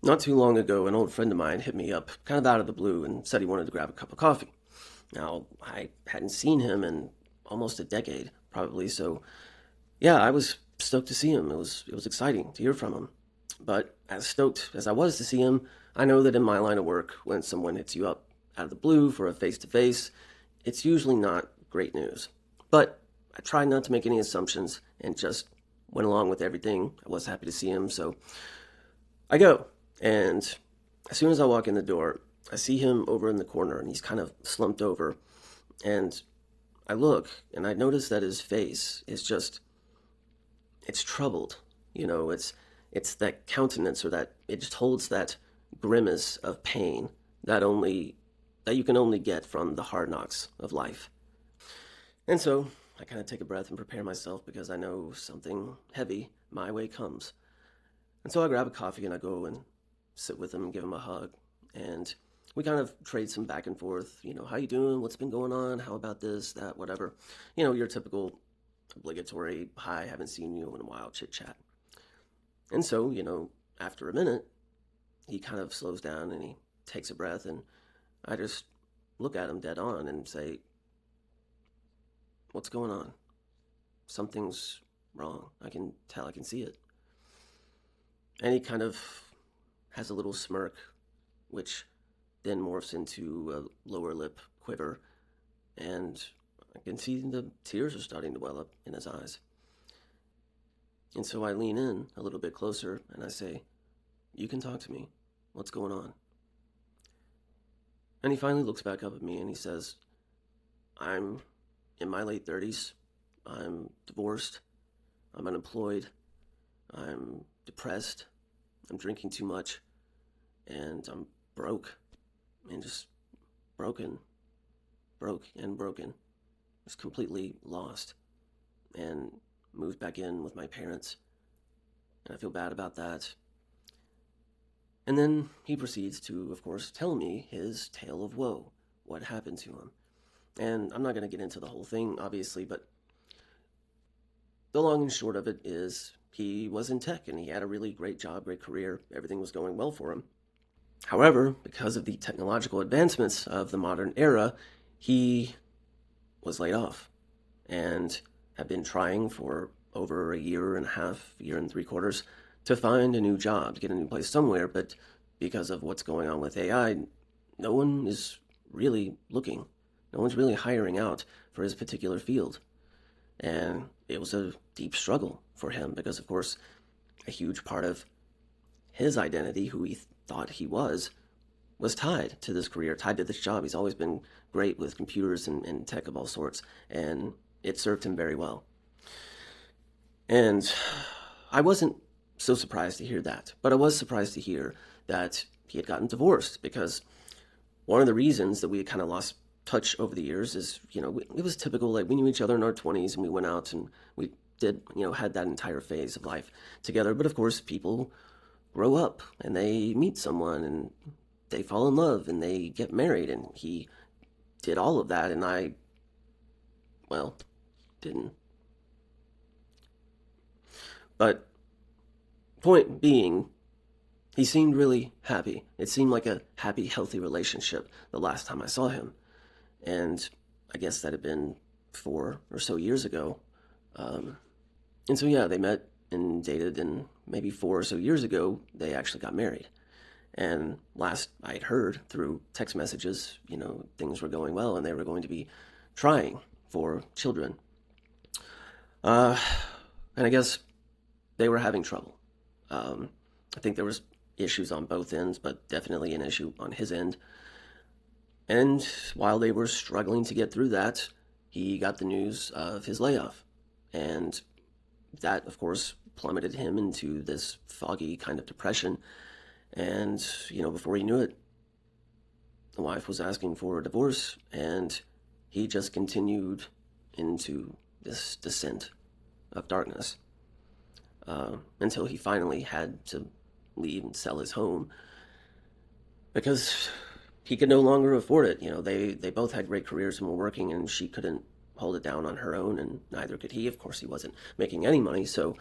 Not too long ago, an old friend of mine hit me up kind of out of the blue and said he wanted to grab a cup of coffee. Now, I hadn't seen him in almost a decade, probably, so yeah, I was stoked to see him. It was exciting to hear from him. But as stoked as I was to see him, I know that in my line of work, when someone hits you up out of the blue for a face to face, it's usually not great news. But I tried not to make any assumptions and just went along with everything. I was happy to see him, so I go. And as soon as I walk in the door, I see him over in the corner and he's kind of slumped over. And I look and I notice that his face is just, it's troubled. It's that countenance, or that it just holds that grimace of pain that you can only get from the hard knocks of life. And so I kind of take a breath and prepare myself because I know something heavy my way comes. And so I grab a coffee and I go and sit with him and give him a hug. And we kind of trade some back and forth. How you doing? What's been going on? How about this, that, whatever. Your typical obligatory, hi, haven't seen you in a while, chit chat. And so, after a minute, he kind of slows down and he takes a breath, and I just look at him dead on and say, what's going on? Something's wrong. I can tell, I can see it. And he kind of has a little smirk, which then morphs into a lower lip quiver, and I can see the tears are starting to well up in his eyes. And so I lean in a little bit closer and I say, you can talk to me. What's going on? And he finally looks back up at me and he says, I'm in my late 30s. I'm divorced. I'm unemployed. I'm depressed. I'm drinking too much. And I'm broke. And just broken. Broke and broken. Just completely lost. And moved back in with my parents. And I feel bad about that. And then he proceeds to, of course, tell me his tale of woe. What happened to him. And I'm not going to get into the whole thing, obviously, but the long and short of it is he was in tech and he had a really great job, great career. Everything was going well for him. However, because of the technological advancements of the modern era, he was laid off and had been trying for over a year and a half, year and 3/4, to find a new job, to get a new place somewhere. But because of what's going on with AI, no one is really looking. No one's really hiring out for his particular field. And it was a deep struggle for him because, of course, a huge part of his identity, who he thought he was tied to this career, tied to this job. He's always been great with computers and tech of all sorts, and it served him very well. And I wasn't so surprised to hear that, but I was surprised to hear that he had gotten divorced, because one of the reasons that we had kind of lost touch over the years is, it was typical, like we knew each other in our 20s and we went out and we did, had that entire phase of life together. But of course, people grow up and they meet someone and they fall in love and they get married, and he did all of that and I, well, didn't. But point being, he seemed really happy. It seemed like a happy, healthy relationship the last time I saw him. And I guess that had been 4 or so years ago. And so, yeah, they met and dated, and maybe 4 or so years ago, they actually got married. And last I had heard through text messages, things were going well and they were going to be trying for children. And I guess they were having trouble. I think there was issues on both ends, but definitely an issue on his end. And while they were struggling to get through that, he got the news of his layoff. And that, of course, plummeted him into this foggy kind of depression. And, before he knew it, the wife was asking for a divorce, and he just continued into this descent of darkness until he finally had to leave and sell his home because he could no longer afford it. They both had great careers and were working, and she couldn't hold it down on her own, and neither could he. Of course, he wasn't making any money, so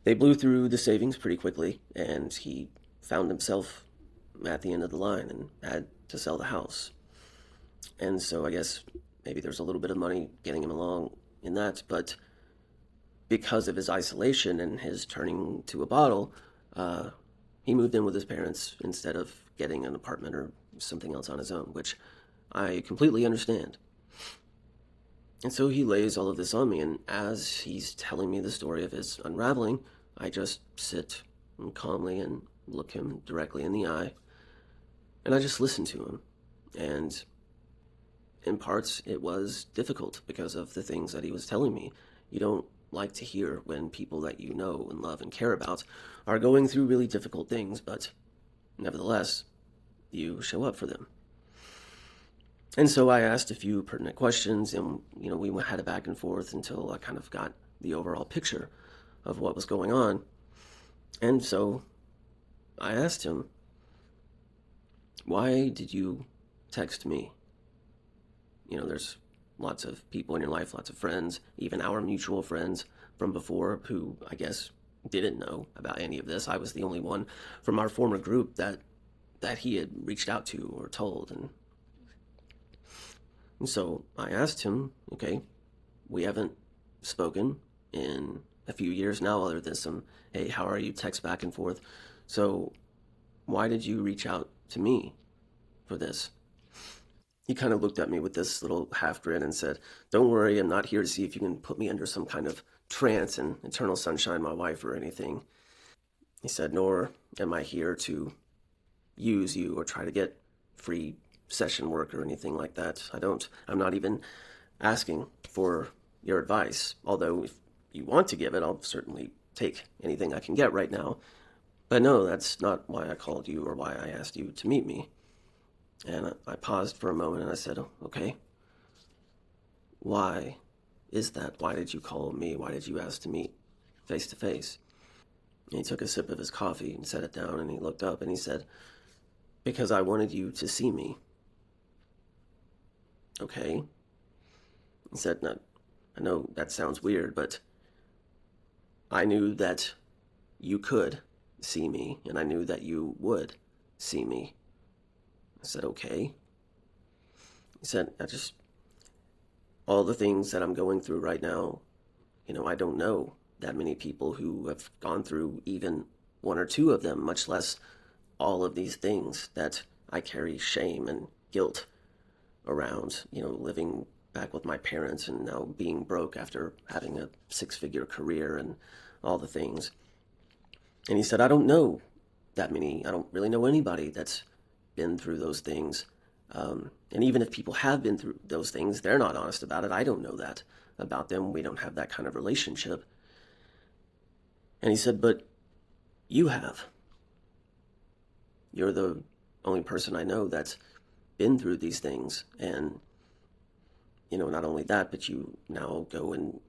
they blew through the savings pretty quickly, and he found himself at the end of the line and had to sell the house. And so I guess maybe there's a little bit of money getting him along in that, but because of his isolation and his turning to a bottle, uh, he moved in with his parents instead of getting an apartment or something else on his own, which I completely understand. And so he lays all of this on me, and as he's telling me the story of his unraveling, I just sit calmly and look him directly in the eye, and I just listen to him. And in parts, it was difficult because of the things that he was telling me. You don't like to hear when people that you know and love and care about are going through really difficult things, but nevertheless, you show up for them. And so I asked a few pertinent questions, and we had a back and forth until I kind of got the overall picture of what was going on. And so I asked him, "Why did you text me?" There's lots of people in your life, lots of friends, even our mutual friends from before who I guess didn't know about any of this. I was the only one from our former group that he had reached out to or told. And so I asked him, okay, we haven't spoken in a few years now, other than some, hey, how are you, text back and forth. So why did you reach out to me for this? He kind of looked at me with this little half grin and said, "Don't worry, I'm not here to see if you can put me under some kind of trance and eternal sunshine, my wife, or anything." He said, "Nor am I here to use you or try to get free session work or anything like that. I'm not even asking for your advice. Although if you want to give it, I'll certainly take anything I can get right now. But no, that's not why I called you or why I asked you to meet me." And I paused for a moment and I said, "Oh, okay, why is that? Why did you call me? Why did you ask to meet face to face?" And he took a sip of his coffee and set it down and he looked up and he said, "Because I wanted you to see me." Okay. He said, "No, I know that sounds weird, but I knew that you could see me and I knew that you would see me." I said, "Okay." He said, all the things that I'm going through right now, I don't know that many people who have gone through even one or two of them, much less all of these things that I carry shame and guilt around, living back with my parents and now being broke after having a six-figure career and all the things." And he said, "I don't know that many. I don't really know anybody that's been through those things. And even if people have been through those things, they're not honest about it. I don't know that about them. We don't have that kind of relationship." And he said, "But you have. You're the only person I know that's been through these things. And, not only that, but you now go and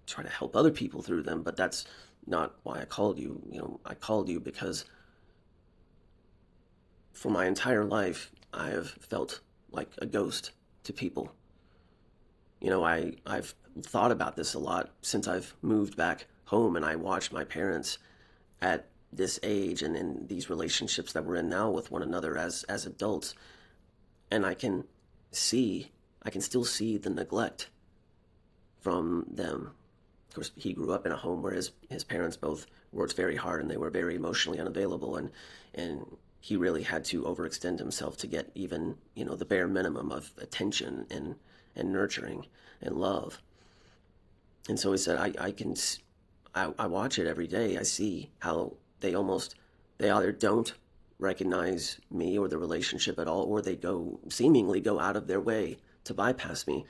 try to help other people through them. But that's not why I called you. I called you because for my entire life, I have felt like a ghost to people. I've thought about this a lot since I've moved back home and I watched my parents at this age and in these relationships that we're in now with one another as adults. And I can still see the neglect from them. Of course, he grew up in a home where his parents both worked very hard and they were very emotionally unavailable, and he really had to overextend himself to get even, the bare minimum of attention and nurturing and love. And so he said, I watch it every day. I see how they either don't recognize me or the relationship at all, or they seemingly go out of their way to bypass me.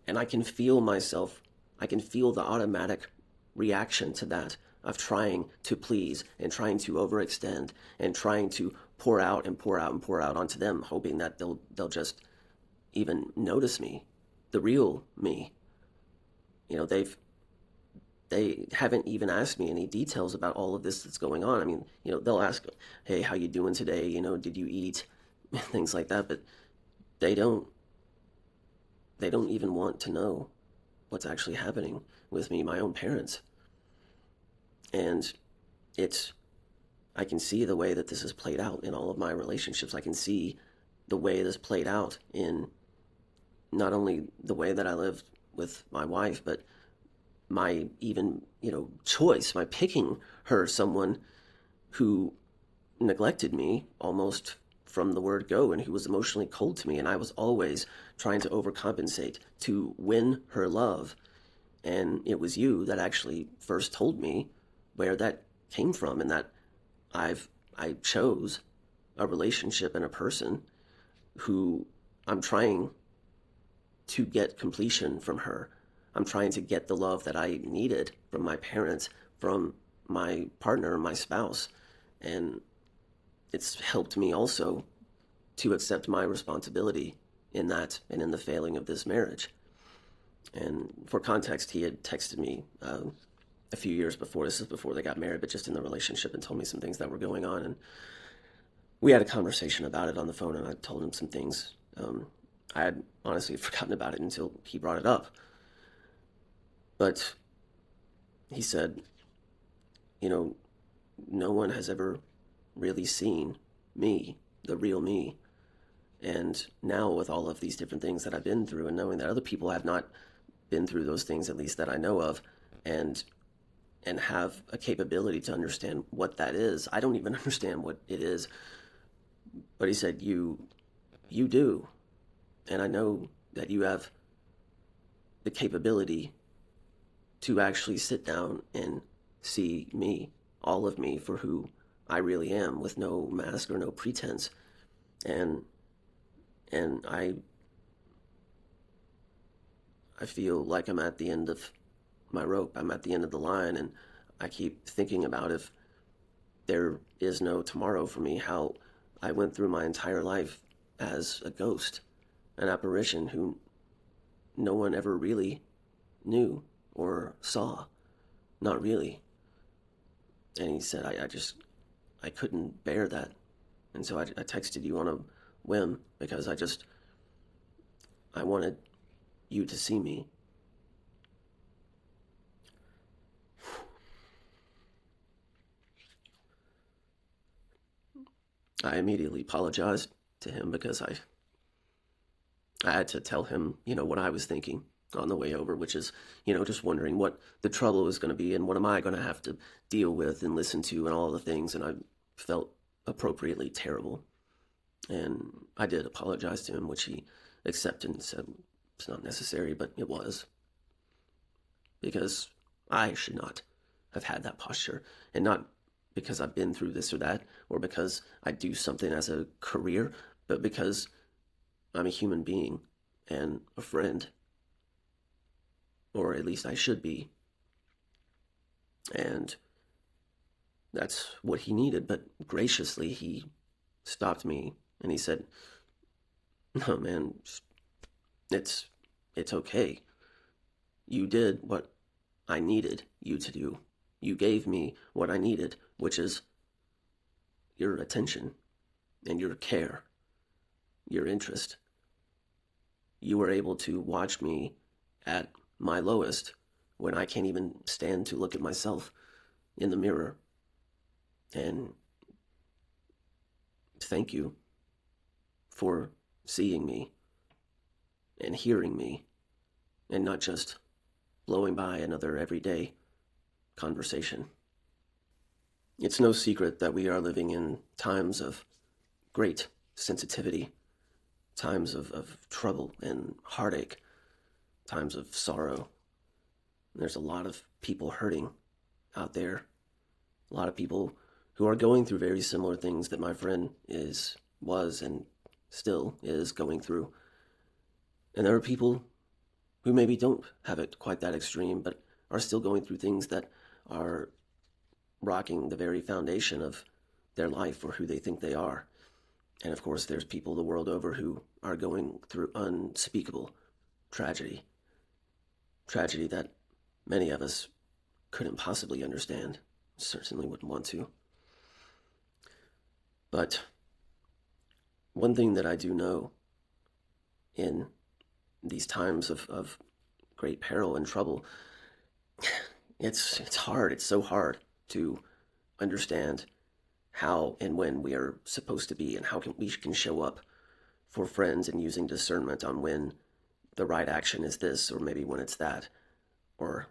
And I can feel the automatic reaction to that of trying to please and trying to overextend and trying to pour out and pour out and pour out onto them, hoping that they'll just even notice me, the real me. They haven't even asked me any details about all of this that's going on. I mean, they'll ask, "Hey, how you doing today? Did you eat?" Things like that, but they don't even want to know what's actually happening with me, my own parents. And it's I can see the way that this is played out in all of my relationships. I can see the way this played out in not only the way that I lived with my wife, but my even, choice, my picking her someone who neglected me almost from the word go and who was emotionally cold to me. And I was always trying to overcompensate to win her love. And it was you that actually first told me where that came from, and that I chose a relationship and a person who I'm trying to get completion from her. I'm trying to get the love that I needed from my parents, from my partner, my spouse. And it's helped me also to accept my responsibility in that and in the failing of this marriage. And for context, he had texted me a few years before. This is before they got married, but just in the relationship, and told me some things that were going on. And we had a conversation about it on the phone, and I told him some things. I had honestly forgotten about it until he brought it up. But he said, no one has ever really seen me, the real me. And now with all of these different things that I've been through, and knowing that other people have not been through those things, at least that I know of, and have a capability to understand what that is. I don't even understand what it is. But he said, you do. And I know that you have the capability to actually sit down and see me, all of me, for who I really am, with no mask or no pretense. And I feel like I'm at the end of my rope. I'm at the end of the line, and I keep thinking about, if there is no tomorrow for me, how I went through my entire life as a ghost, an apparition who no one ever really knew or saw. Not really. And he said, I couldn't bear that. And so I texted you on a whim, because I wanted you to see me. I immediately apologized to him, because I had to tell him, what I was thinking on the way over, which is, just wondering what the trouble was going to be and what am I going to have to deal with and listen to and all the things. And I felt appropriately terrible. And I did apologize to him, which he accepted and said it's not necessary, but it was. Because I should not have had that posture, and not because I've been through this or that, or because I do something as a career, but because I'm a human being and a friend, or at least I should be. And that's what he needed. But graciously, he stopped me and he said, "No, man, it's okay. You did what I needed you to do. You gave me what I needed, which is your attention and your care, your interest. You were able to watch me at my lowest, when I can't even stand to look at myself in the mirror. And thank you for seeing me and hearing me, and not just blowing by another everyday conversation." It's no secret that we are living in times of great sensitivity, times of trouble and heartache, times of sorrow. There's a lot of people hurting out there, a lot of people who are going through very similar things that my friend was and still is going through. And there are people who maybe don't have it quite that extreme, but are still going through things that are rocking the very foundation of their life, or who they think they are. And of course, there's people the world over who are going through unspeakable tragedy. Tragedy that many of us couldn't possibly understand, certainly wouldn't want to. But one thing that I do know in these times of great peril and trouble, it's hard. It's so hard to understand how and when we are supposed to be and how we can show up for friends, and using discernment on when the right action is this, or maybe when it's that, or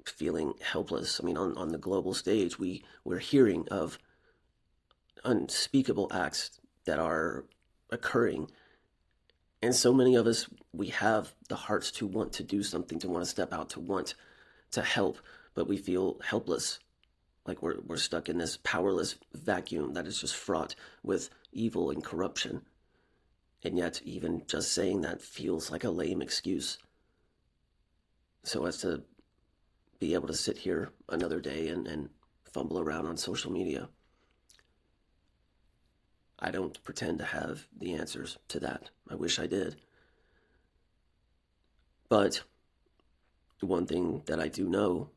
feeling helpless. I mean, on the global stage, we're hearing of unspeakable acts that are occurring. And so many of us, we have the hearts to want to do something, to want to step out, to want to help, but we feel helpless. Like we're stuck in this powerless vacuum that is just fraught with evil and corruption. And yet, even just saying that feels like a lame excuse. So as to be able to sit here another day and fumble around on social media. I don't pretend to have the answers to that. I wish I did. But one thing that I do know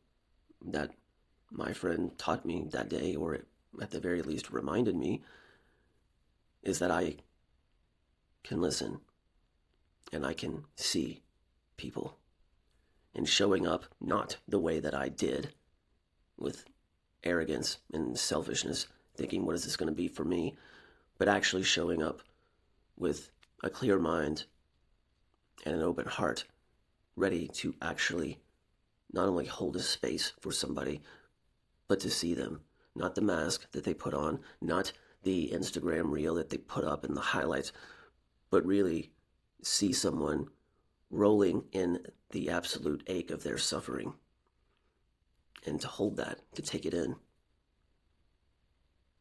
that my friend taught me that day, or at the very least reminded me, is that I can listen and I can see people, and showing up not the way that I did, with arrogance and selfishness, thinking, what is this going to be for me? But actually showing up with a clear mind and an open heart, ready to actually not only hold a space for somebody, but to see them, not the mask that they put on, not the Instagram reel that they put up in the highlights, but really see someone rolling in the absolute ache of their suffering, and to hold that, to take it in,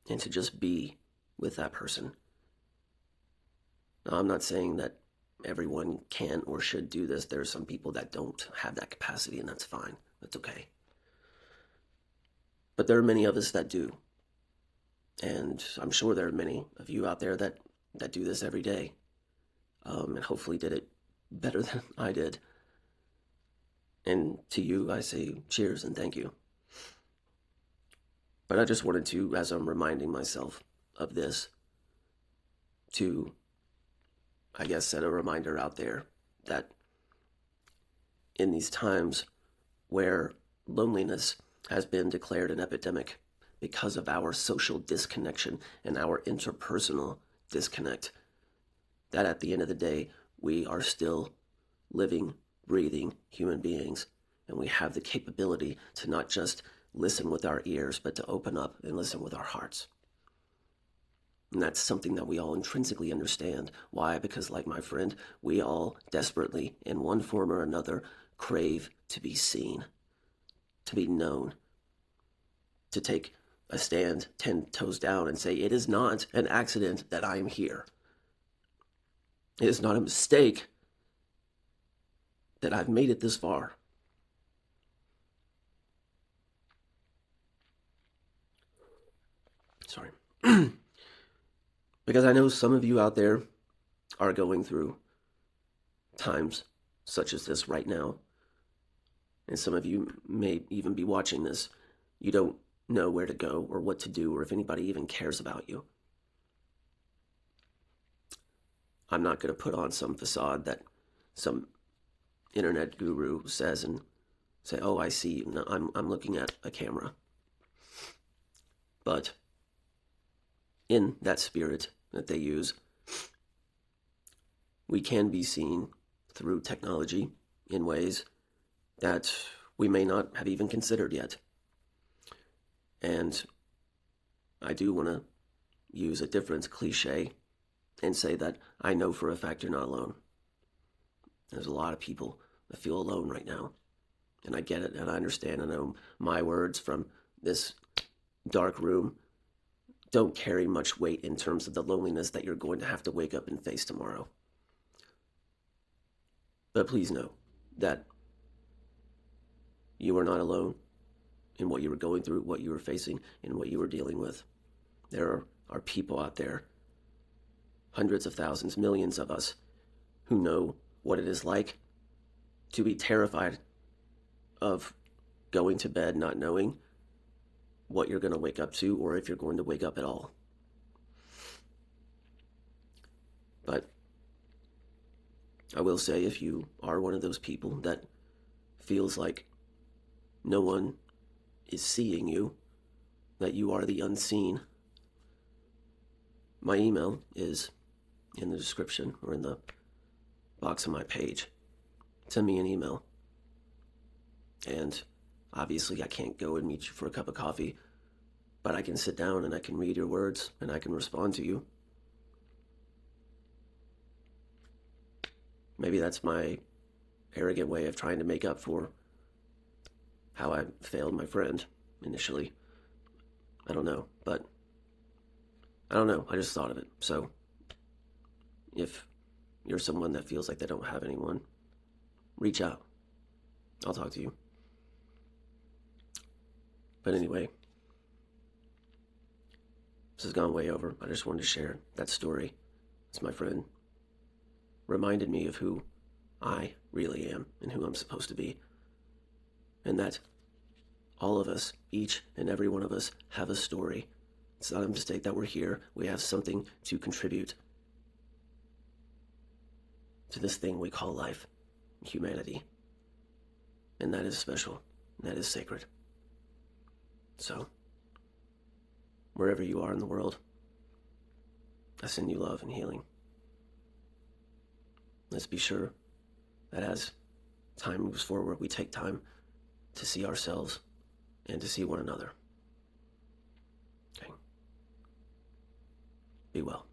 and to just be with that person. Now, I'm not saying that everyone can or should do this. There are some people that don't have that capacity, and that's fine. That's okay. But there are many of us that do. And I'm sure there are many of you out there that do this every day. And hopefully did it better than I did. And to you, I say cheers and thank you. But I just wanted to, as I'm reminding myself of this, to, I guess, set a reminder out there that in these times where loneliness has been declared an epidemic because of our social disconnection and our interpersonal disconnect, that at the end of the day, we are still living, breathing human beings, and we have the capability to not just listen with our ears, but to open up and listen with our hearts. And that's something that we all intrinsically understand. Why? Because, like my friend, we all desperately, in one form or another, crave to be seen, to be known, to take a stand 10 toes down and say, it is not an accident that I am here. It is not a mistake that I've made it this far. Sorry. Because I know some of you out there are going through times such as this right now. And some of you may even be watching this. You don't know where to go or what to do, or if anybody even cares about you. I'm not going to put on some facade that some internet guru says and say, oh, I see you. No, I'm looking at a camera. But in that spirit that they use, we can be seen through technology in ways that we may not have even considered yet. And I do want to use a different cliche and say that I know for a fact you're not alone. There's a lot of people that feel alone right now. And I get it, and I understand. I know my words from this dark room don't carry much weight in terms of the loneliness that you're going to have to wake up and face tomorrow. But please know that you are not alone in what you were going through, what you were facing, and what you were dealing with. There are people out there, hundreds of thousands, millions of us, who know what it is like to be terrified of going to bed not knowing what you're going to wake up to, or if you're going to wake up at all. But I will say, if you are one of those people that feels like no one is seeing you, that you are the unseen, My email is in the description or in the box on my page. Send me an email. And obviously I can't go and meet you for a cup of coffee, but I can sit down and I can read your words and I can respond to you. Maybe that's my arrogant way of trying to make up for how I failed my friend initially. I don't know, but I don't know. I just thought of it. So if you're someone that feels like they don't have anyone, reach out. I'll talk to you. But anyway, this has gone way over. I just wanted to share that story. It's my friend. Reminded me of who I really am and who I'm supposed to be. And that all of us, each and every one of us, have a story. It's not a mistake that we're here. We have something to contribute to this thing we call life, humanity. And that is special. And that is sacred. So, wherever you are in the world, I send you love and healing. Let's be sure that as time moves forward, we take time to see ourselves and to see one another. Okay. Be well.